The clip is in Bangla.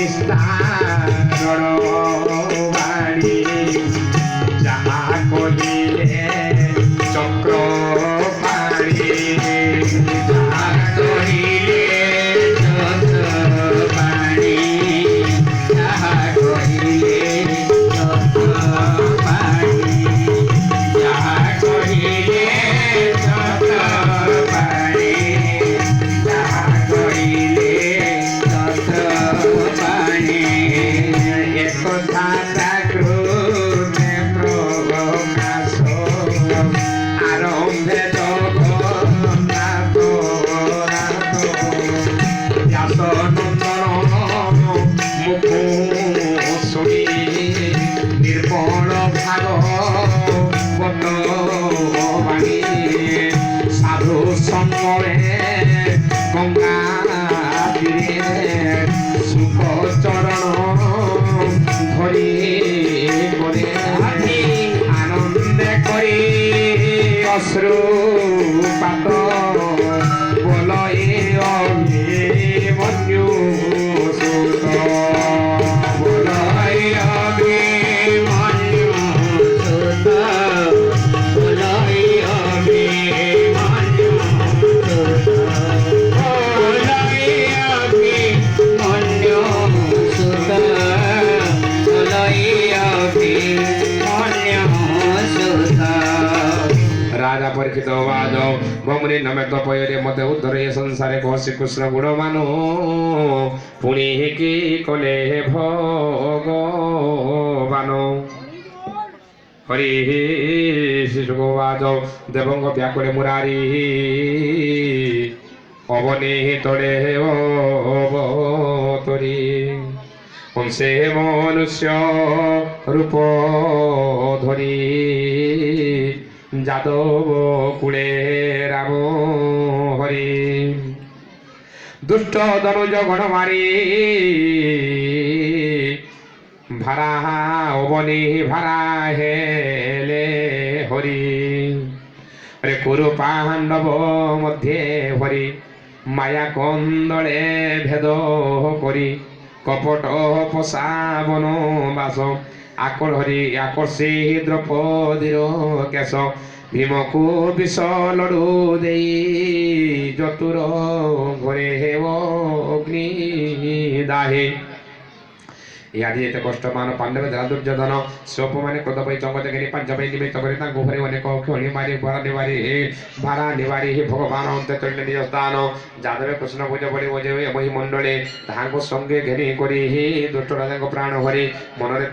নিস্তারণ বাণী যাহা কহিলে চক্র পাণি যাহা কহিলে চক্র পাণি যাহা কহিলে চক্র পাণি যাহা কহিলে চক্র পাণি যাহা কহিলে চক্র পাণি একথা প্রাকৃতে প্রকাশ আরম্ভে জগন্নাথ নাথ ব্যাস নন্দন মুখ শুনি নির্মল ভাগবত বাণী সাধু সঙ্গে গঙ্গা তীরে সুখ চরণ ধরি করে আনন্দে করি অশ্রুপাত বলয়ে অভিমন্যু সুত বলয়ে অভিমন্যু সুত বলয়ে অভিমন্যু সুত বলয়ে অভিমন্যু সুত বলয়ে অভিমন্যু সুত রাজা পরীক্ষিত বাদ বমুনি নমে তপয়রে মতে উদ্ধরে সংসারে কহ শ্রীকৃষ্ণ গুণমান পুଣି কি কলে ভগবান হরি শিশুবাদ দেবঙ্গ ব্যাকুলে মুরারি অবনি তড়ে অবতরি হংসে মনুষ্য রূপ ধরি যাদব কুলে রাম হরি দুষ্ট দনুজ গণ মারি ভাড়া অবনি ভাড়া হেলে হরি রে কুরু পাণ্ডব মধ্যে হরি মায়া কন্দলে ভেদ করি কপট পশাবন বাস আকর হরি আকর্ষি দ্রৌপদীর কেশ ভীমকু বিষ লড়ু দেই যতুর ঘরে হেব অগ্নি দাহে ইয়াদি এতে কষ্টমান পাণ্ডবে যারা দুর্যোধন সোপমানে ক্রোধ পাই চঙ্গজগিনী পাঞ্চবাই নিমিত্ত করে তাঙ্কু ঘরে অনেক ক্ষণি মারি ভাড়া নিবারি হে ভগবান অন্তে চললে নিজ স্থান যাদবে কৃষ্ণ ভোজ বলি ভোজে মহিমণ্ডলে তাহাঙ্কু সঙ্গে ঘেনি করি হে দুষ্ট রাজাঙ্ক প্রাণ হরি মନରେ